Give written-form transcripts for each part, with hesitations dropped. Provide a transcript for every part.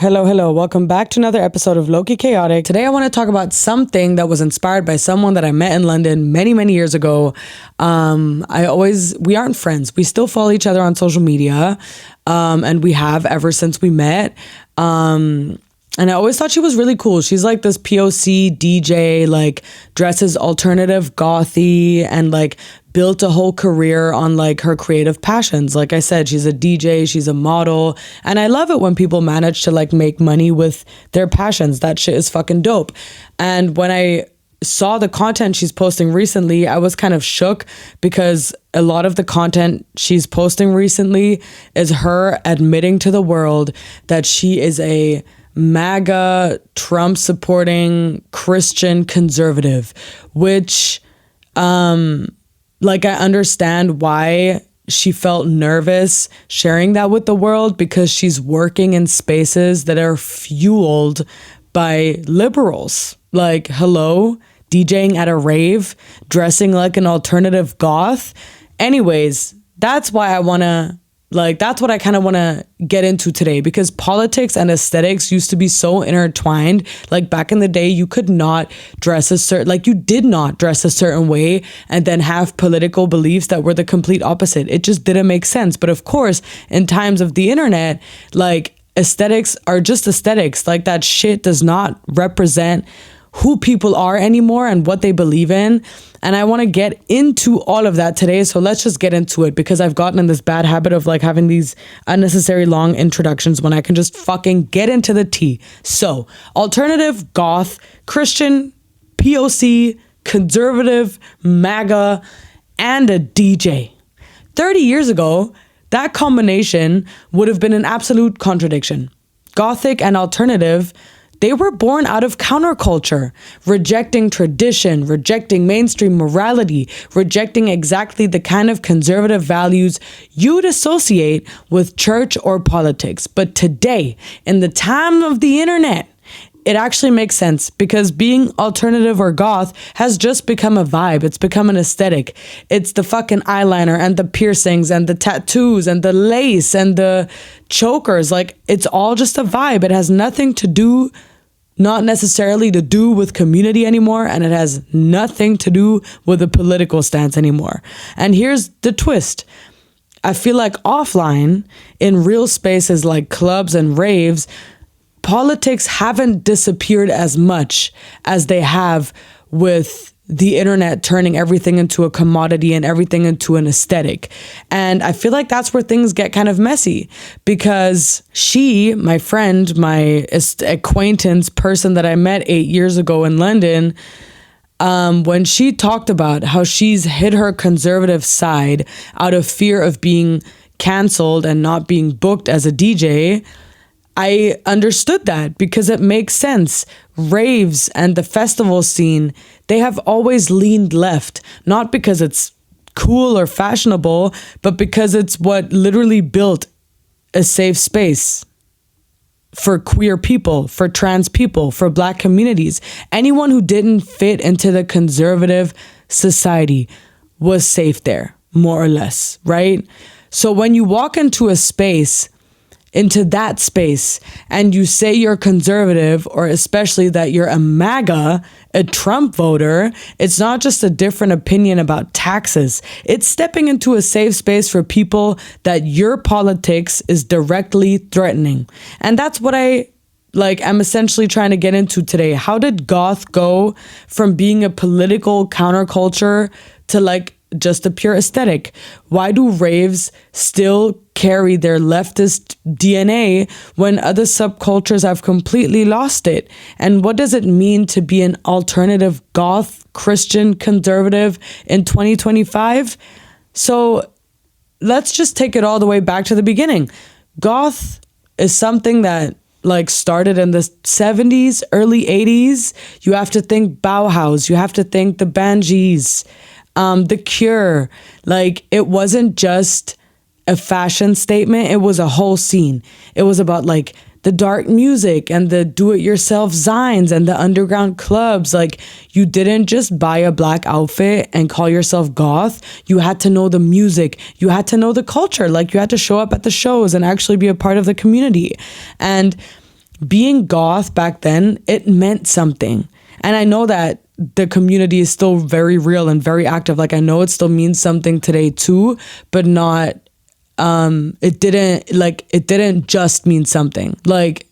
Hello, hello. Welcome back to another episode of Low-Key Chaotic. Today I want to talk about something that was inspired by someone that I met in London many, many years ago. We aren't friends. We still follow each other on social media. And we have ever since we met. And I always thought she was really cool. She's like this POC DJ, like dresses alternative gothy and like built a whole career on like her creative passions. Like I said, she's a DJ, she's a model. And I love it when people manage to like make money with their passions. That shit is fucking dope. And when I saw the content she's posting recently, I was kind of shook because a lot of the content she's posting recently is her admitting to the world that she is a MAGA, Trump supporting Christian conservative, which, like I understand why she felt nervous sharing that with the world, because she's working in spaces that are fueled by liberals. Like, hello, DJing at a rave, dressing like an alternative goth. Anyways, that's why that's what I kind of want to get into today, because politics and aesthetics used to be so intertwined. Like back in the day, you did not dress a certain way and then have political beliefs that were the complete opposite. It just didn't make sense. But of course, in times of the internet, like aesthetics are just aesthetics. Like that shit does not represent who people are anymore and what they believe in. And I want to get into all of that today. So let's just get into it, because I've gotten in this bad habit of like having these unnecessary long introductions when I can just fucking get into the tea. So alternative, goth, Christian, POC, conservative, MAGA, and a DJ. 30 years ago, that combination would have been an absolute contradiction. Gothic and alternative, they were born out of counterculture, rejecting tradition, rejecting mainstream morality, rejecting exactly the kind of conservative values you'd associate with church or politics. But today, in the time of the internet, it actually makes sense, because being alternative or goth has just become a vibe. It's become an aesthetic. It's the fucking eyeliner and the piercings and the tattoos and the lace and the chokers. Like, it's all just a vibe. It has nothing to do, not necessarily to do with community anymore, and it has nothing to do with a political stance anymore. And here's the twist. I feel like offline, in real spaces like clubs and raves, politics haven't disappeared as much as they have with the internet turning everything into a commodity and everything into an aesthetic. And I feel like that's where things get kind of messy, because my friend, my acquaintance person that I met 8 years ago in London, when she talked about how she's hid her conservative side out of fear of being canceled and not being booked as a DJ, I understood that, because it makes sense. Raves and the festival scene, they have always leaned left, not because it's cool or fashionable, but because it's what literally built a safe space for queer people, for trans people, for Black communities. Anyone who didn't fit into the conservative society was safe there, more or less, right? So when you walk into that space and you say you're conservative, or especially that you're a MAGA, a Trump voter, it's not just a different opinion about taxes. It's stepping into a safe space for people that your politics is directly threatening. And that's what I'm essentially trying to get into today. How did goth go from being a political counterculture to just a pure aesthetic? Why do raves still carry their leftist DNA when other subcultures have completely lost it? And what does it mean to be an alternative goth Christian conservative in 2025? So let's just take it all the way back to the beginning. Goth is something that started in the 70s, early 80s. You have to think Bauhaus, you have to think the Banshees, The Cure. It wasn't just a fashion statement, it was a whole scene. It was about the dark music and the do-it-yourself zines and the underground clubs. You didn't just buy a black outfit and call yourself goth. You had to know the music. You had to know the culture. You had to show up at the shows and actually be a part of the community. And being goth back then, it meant something. And I know that the community is still very real and very active. Like, I know it still means something today too, but not, it didn't just mean something. Like,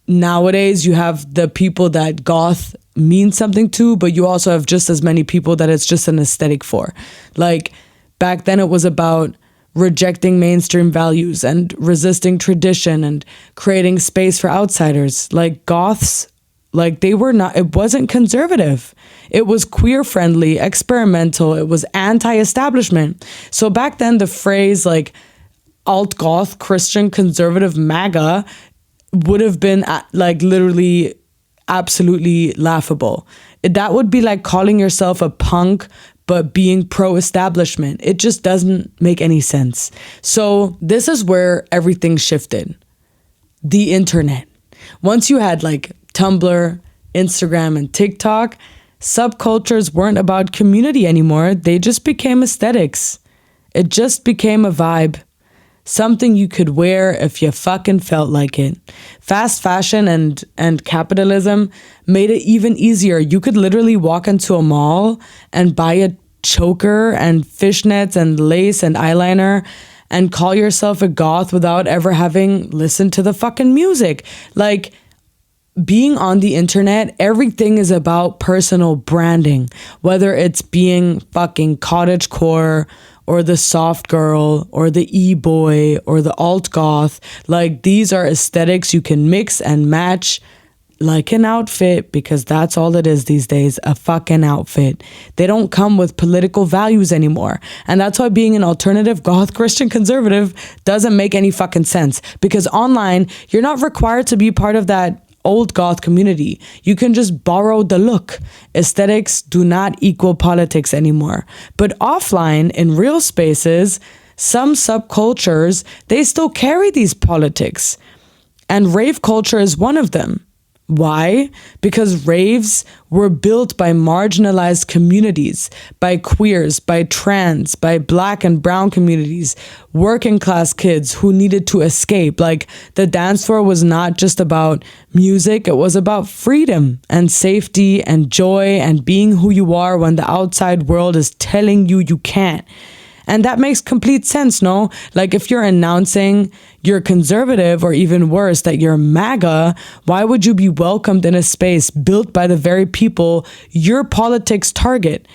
nowadays you have the people that goth means something to, but you also have just as many people that it's just an aesthetic for. Like, back then it was about rejecting mainstream values and resisting tradition and creating space for outsiders. Like, goths, like, they were not, it wasn't conservative. It was queer friendly, experimental. It was anti-establishment. So back then the phrase like alt-goth, Christian conservative MAGA would have been like literally absolutely laughable. That would be like calling yourself a punk but being pro-establishment. It just doesn't make any sense. So this is where everything shifted. The internet. Once you had like Tumblr, Instagram, and TikTok, subcultures weren't about community anymore. They just became aesthetics. It just became a vibe. Something you could wear if you fucking felt like it. Fast fashion and capitalism made it even easier. You could literally walk into a mall and buy a choker and fishnets and lace and eyeliner and call yourself a goth without ever having listened to the fucking music. Like, being on the internet, everything is about personal branding, whether it's being fucking cottagecore or the soft girl or the e-boy or the alt-goth. Like, these are aesthetics you can mix and match like an outfit, because that's all it is these days, a fucking outfit. They don't come with political values anymore. And that's why being an alternative goth Christian conservative doesn't make any fucking sense, because online, you're not required to be part of that old goth community. You can just borrow the look. Aesthetics do not equal politics anymore. But offline, in real spaces, some subcultures, they still carry these politics. And rave culture is one of them. Why? Because raves were built by marginalized communities, by queers, by trans, by black and brown communities, working class kids who needed to escape. Like, the dance floor was not just about music, it was about freedom and safety and joy and being who you are when the outside world is telling you you can't. And that makes complete sense, no? Like, if you're announcing you're conservative, or even worse, that you're MAGA, why would you be welcomed in a space built by the very people your politics target?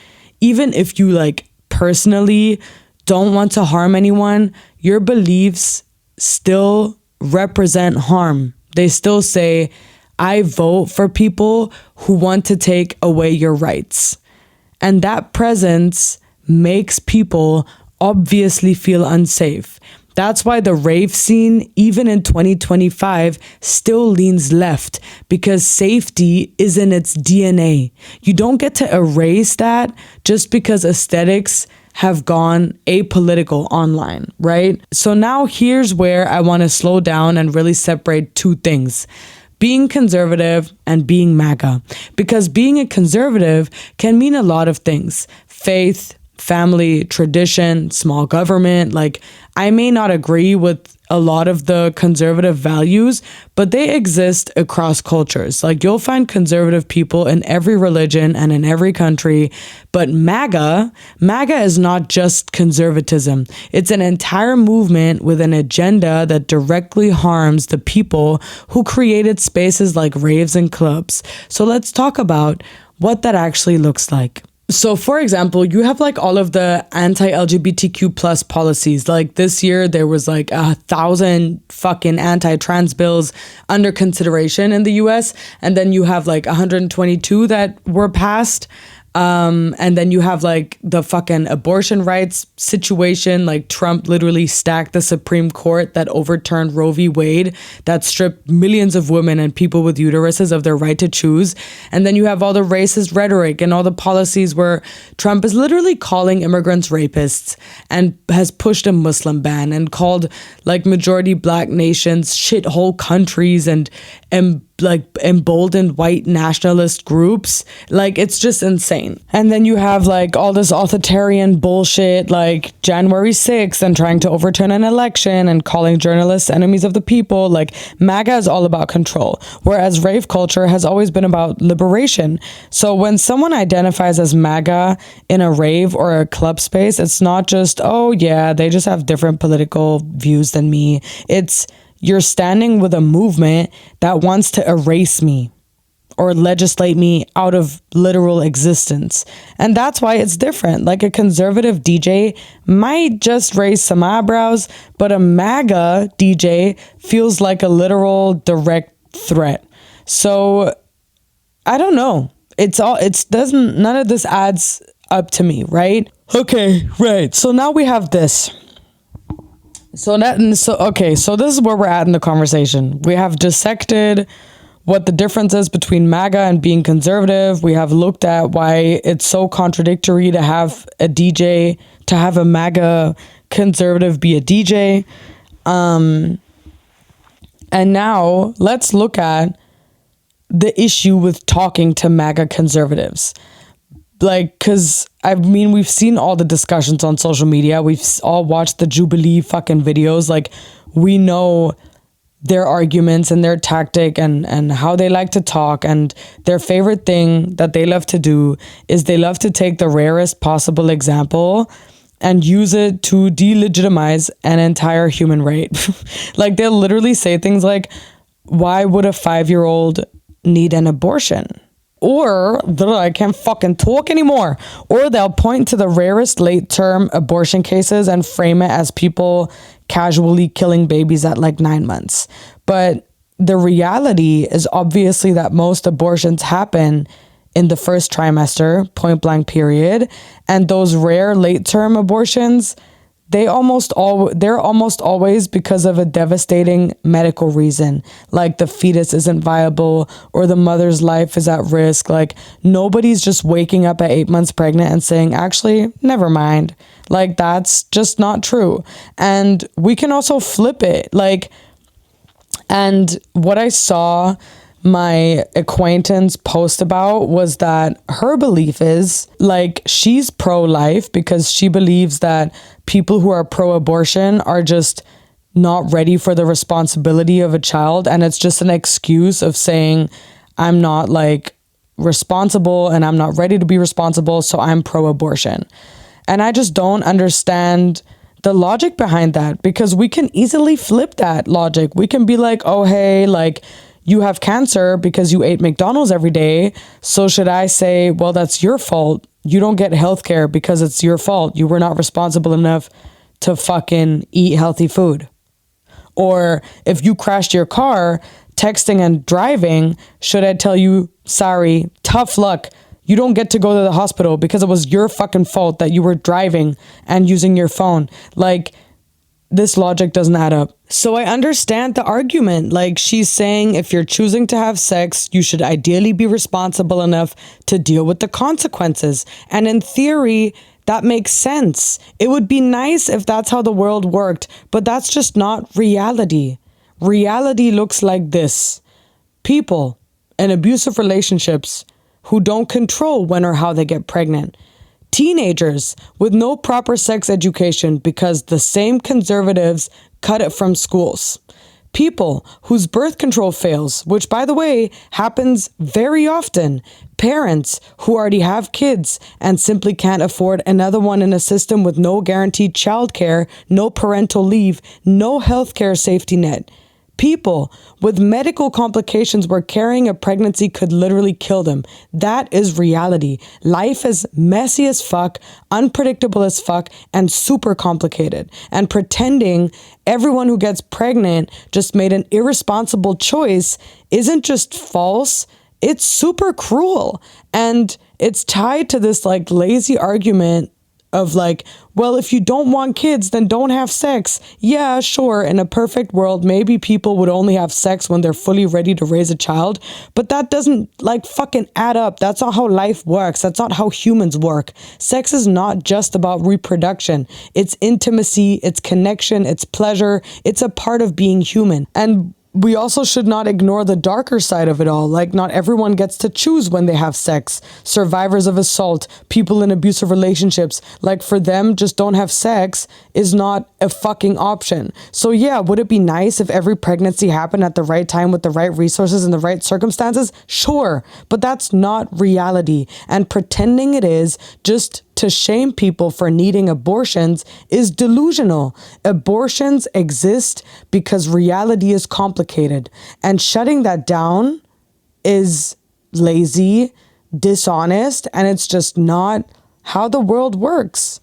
Even if you, like, personally don't want to harm anyone, your beliefs still represent harm. They still say, I vote for people who want to take away your rights. And that presence makes people obviously feel unsafe. That's why the rave scene, even in 2025, still leans left, because safety is in its DNA. You don't get to erase that just because aesthetics have gone apolitical online, right? So now here's where I want to slow down and really separate two things: being conservative and being MAGA. Because being a conservative can mean a lot of things: faith, family, tradition, small government. Like, I may not agree with a lot of the conservative values, but they exist across cultures. Like, you'll find conservative people in every religion and in every country. But MAGA is not just conservatism. It's an entire movement with an agenda that directly harms the people who created spaces like raves and clubs. So let's talk about what that actually looks like. So, for example, you have like all of the anti-LGBTQ plus policies. Like, this year, there was like 1,000 fucking anti-trans bills under consideration in the US. And then you have like 122 that were passed. And then you have like the fucking abortion rights situation. Like, Trump literally stacked the Supreme Court that overturned Roe v. Wade, that stripped millions of women and people with uteruses of their right to choose. And then you have all the racist rhetoric and all the policies where Trump is literally calling immigrants rapists and has pushed a Muslim ban and called like majority black nations shithole countries and like emboldened white nationalist groups. Like, it's just insane. And then you have like all this authoritarian bullshit, like January 6th and trying to overturn an election and calling journalists enemies of the people. Like, MAGA is all about control, whereas rave culture has always been about liberation. So when someone identifies as MAGA in a rave or a club space, it's not just, oh yeah, they just have different political views than me. It's, you're standing with a movement that wants to erase me or legislate me out of literal existence. And that's why it's different. Like, a conservative DJ might just raise some eyebrows, but a MAGA DJ feels like a literal direct threat. So I don't know. None of this adds up to me, right? Okay, right. So now we have this. So this is where we're at in the conversation. We have dissected what the difference is between MAGA and being conservative. We have looked at why it's so contradictory to have a MAGA conservative be a DJ. And now let's look at the issue with talking to MAGA conservatives. Like, because we've seen all the discussions on social media. We've all watched the Jubilee fucking videos. Like, we know their arguments and their tactic and how they like to talk. And their favorite thing that they love to do is they love to take the rarest possible example and use it to delegitimize an entire human race. Like, they'll literally say things like, why would a 5-year-old need an abortion? Or I can't fucking talk anymore. Or they'll point to the rarest late-term abortion cases and frame it as people casually killing babies at like 9 months. But the reality is obviously that most abortions happen in the first trimester, point blank period. And those rare late-term abortions, they're almost always because of a devastating medical reason, like the fetus isn't viable or the mother's life is at risk. Like, nobody's just waking up at 8 months pregnant and saying, actually, never mind. Like, that's just not true. And we can also flip it. Like, and what I saw my acquaintance post about was that her belief is, like, she's pro-life because she believes that people who are pro-abortion are just not ready for the responsibility of a child, and it's just an excuse of saying, I'm not like responsible and I'm not ready to be responsible, so I'm pro-abortion. And I just don't understand the logic behind that, because we can easily flip that logic. We can be like, oh hey, like, you have cancer because you ate McDonald's every day. So should I say, well, that's your fault. You don't get healthcare because it's your fault. You were not responsible enough to fucking eat healthy food. Or if you crashed your car, texting and driving, should I tell you, sorry, tough luck. You don't get to go to the hospital because it was your fucking fault that you were driving and using your phone. Like, this logic doesn't add up. So I understand the argument. Like, she's saying if you're choosing to have sex, you should ideally be responsible enough to deal with the consequences. And in theory, that makes sense. It would be nice if that's how the world worked, but that's just not reality. Reality looks like this. People in abusive relationships who don't control when or how they get pregnant. Teenagers with no proper sex education because the same conservatives cut it from schools. People whose birth control fails, which, by the way, happens very often. Parents who already have kids and simply can't afford another one in a system with no guaranteed childcare, no parental leave, no healthcare safety net. People with medical complications where carrying a pregnancy could literally kill them. That is reality. Life is messy as fuck, unpredictable as fuck, and super complicated. And pretending everyone who gets pregnant just made an irresponsible choice isn't just false, it's super cruel. And it's tied to this like lazy argument of like, well, if you don't want kids, then don't have sex. Yeah, sure. In a perfect world, maybe people would only have sex when they're fully ready to raise a child. But that doesn't like fucking add up. That's not how life works. That's not how humans work. Sex is not just about reproduction. It's intimacy, it's connection, it's pleasure. It's a part of being human. And we also should not ignore the darker side of it all. Like, not everyone gets to choose when they have sex. Survivors of assault, people in abusive relationships, like, for them, just don't have sex is not a fucking option. So yeah, would it be nice if every pregnancy happened at the right time with the right resources and the right circumstances? Sure, but that's not reality. And pretending it is just to shame people for needing abortions is delusional. Abortions exist because reality is complicated, and shutting that down is lazy, dishonest, and it's just not how the world works.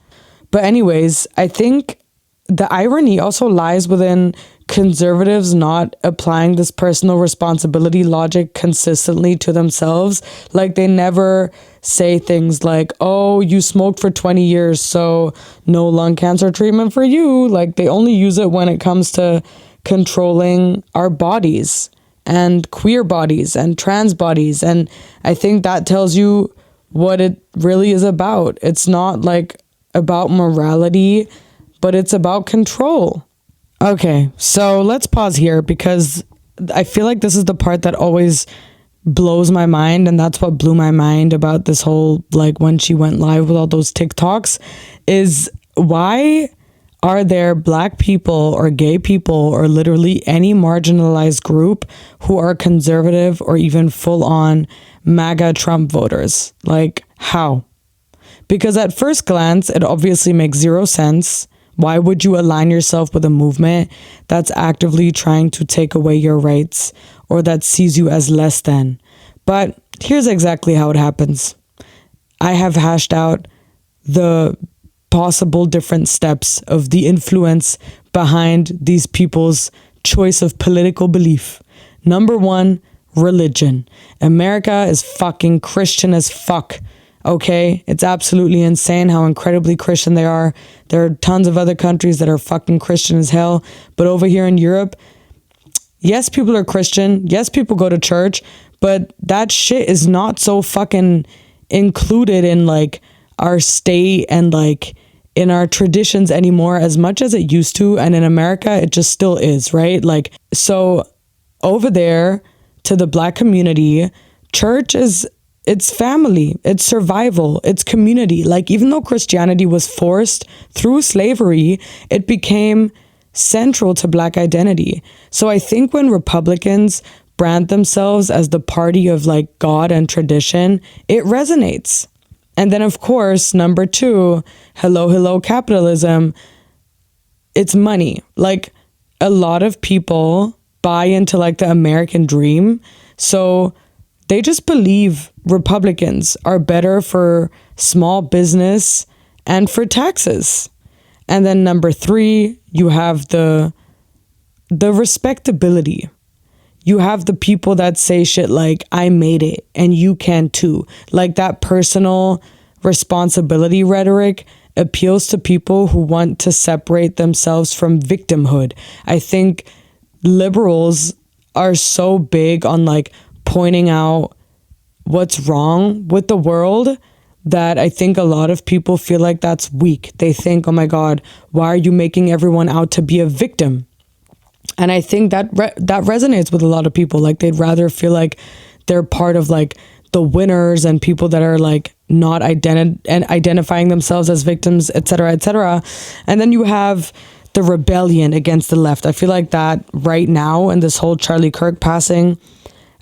But anyways, I think the irony also lies within conservatives not applying this personal responsibility logic consistently to themselves. Like, they never say things like, oh, you smoked for 20 years, so no lung cancer treatment for you. Like, they only use it when it comes to controlling our bodies and queer bodies and trans bodies. And I think that tells you what it really is about. It's not like about morality, but it's about control. Okay, so let's pause here because I feel like this is the part that always blows my mind, and that's what blew my mind about this whole, like, when she went live with all those TikToks, is why are there Black people or gay people or literally any marginalized group who are conservative or even full-on MAGA Trump voters? Like, how? Because at first glance, it obviously makes zero sense. Why would you align yourself with a movement that's actively trying to take away your rights or that sees you as less than? But here's exactly how it happens. I have hashed out the possible different steps of the influence behind these people's choice of political belief. Number one, religion. America is fucking Christian as fuck. Okay, it's absolutely insane how incredibly Christian they are. There are tons of other countries that are fucking Christian as hell. But over here in Europe, yes, people are Christian. Yes, people go to church. But that shit is not so fucking included in, like, our state and, like, in our traditions anymore as much as it used to. And in America, it just still is, right? Like, so over there to the Black community, church is... it's family, it's survival, it's community. Like, even though Christianity was forced through slavery, it became central to Black identity. So I think when Republicans brand themselves as the party of, like, God and tradition, it resonates. And then, of course, number two, hello, capitalism, it's money. Like, a lot of people buy into, like, the American dream. So they just believe Republicans are better for small business and for taxes. And then number three, you have the respectability. You have the people that say shit like, I made it and you can too. Like, that personal responsibility rhetoric appeals to people who want to separate themselves from victimhood. I think liberals are so big on, like, pointing out what's wrong with the world that I think a lot of people feel like that's weak. They think, oh my God, why are you making everyone out to be a victim? And I think that that resonates with a lot of people. Like, they'd rather feel like they're part of, like, the winners and people that are, like, not identifying themselves as victims, etc., etc. And then you have the rebellion against the left. I feel like that right now in this whole Charlie Kirk passing,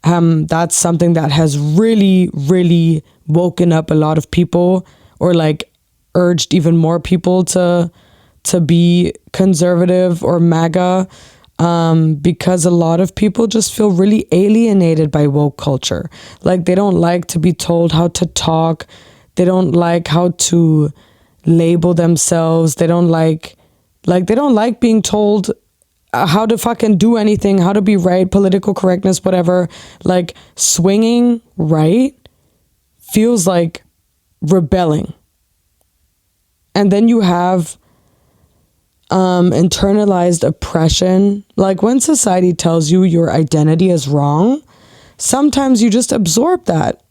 that's something that has really, really woken up a lot of people, or, like, urged even more people to be conservative or MAGA, because a lot of people just feel really alienated by woke culture. Like, they don't like to be told how to talk. They don't like how to label themselves. They don't like being told how to fucking do anything, how to be right, political correctness, whatever. Like, swinging right feels like rebelling. And then you have internalized oppression. Like, when society tells you your identity is wrong, sometimes you just absorb that.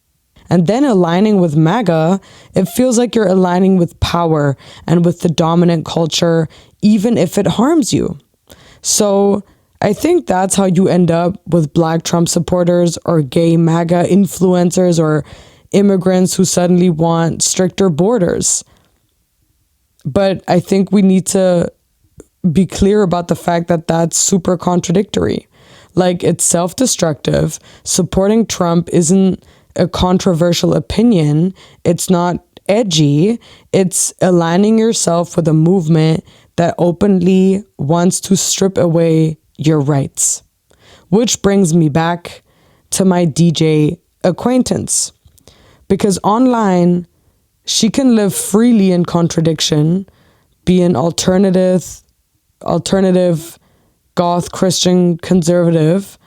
And then aligning with MAGA, it feels like you're aligning with power and with the dominant culture, even if it harms you. So I think that's how you end up with Black Trump supporters or gay MAGA influencers or immigrants who suddenly want stricter borders. But I think we need to be clear about the fact that that's super contradictory. Like, it's self-destructive. Supporting Trump isn't a controversial opinion. It's not edgy. It's aligning yourself with a movement that openly wants to strip away your rights. Which brings me back to my DJ acquaintance. Because online, she can live freely in contradiction, be an alternative, goth, Christian, conservative,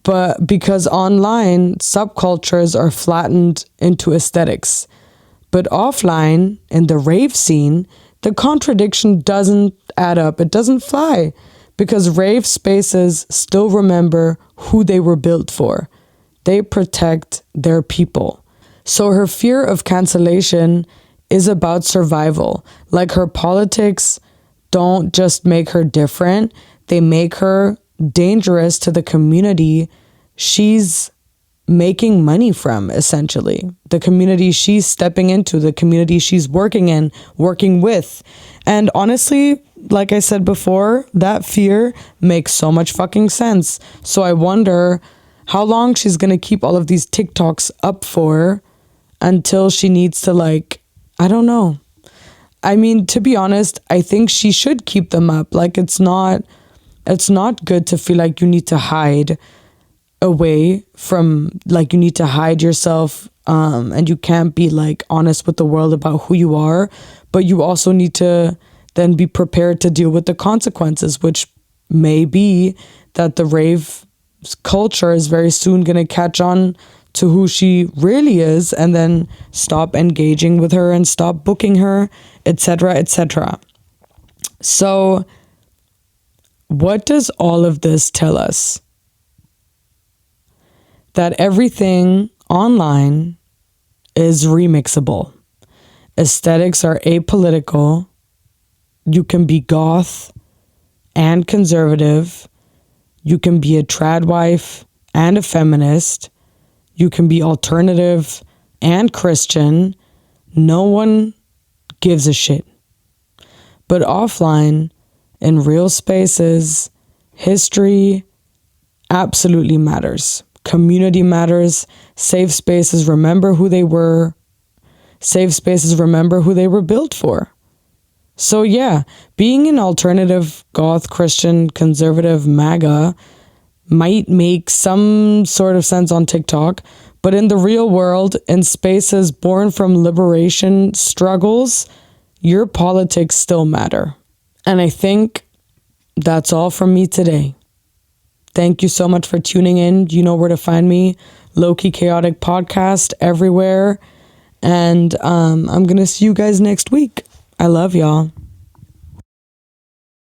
but because online, subcultures are flattened into aesthetics. But offline, in the rave scene, the contradiction doesn't add up. It doesn't fly, because rave spaces still remember who they were built for. They protect their people. So her fear of cancellation is about survival. Like, her politics don't just make her different, they make her dangerous to the community she's making money from, essentially. The community she's stepping into, the community she's working in, working with. And honestly, like I said before, that fear makes so much fucking sense. So I wonder how long she's gonna keep all of these TikToks up for until she needs to, like, I don't know. I mean, to be honest, I think she should keep them up. Like, it's not good to feel like you need to hide away from, like, you need to hide yourself, and you can't be, like, honest with the world about who you are, but you also need to then be prepared to deal with the consequences, which may be that the rave culture is very soon going to catch on to who she really is and then stop engaging with her and stop booking her, etc., etc. So what does all of this tell us? That everything online is remixable. Aesthetics are apolitical. You can be goth and conservative. You can be a trad wife and a feminist. You can be alternative and Christian. No one gives a shit. But offline, in real spaces, history absolutely matters. Community matters. Safe spaces remember who they were. Safe spaces remember who they were built for. So yeah, being an alternative, goth, Christian, conservative, MAGA might make some sort of sense on TikTok, but in the real world, in spaces born from liberation struggles, your politics still matter. And I think that's all from me today. Thank you so much for tuning in. You know where to find me. Low-Key Chaotic Podcast everywhere. And I'm going to see you guys next week. I love y'all.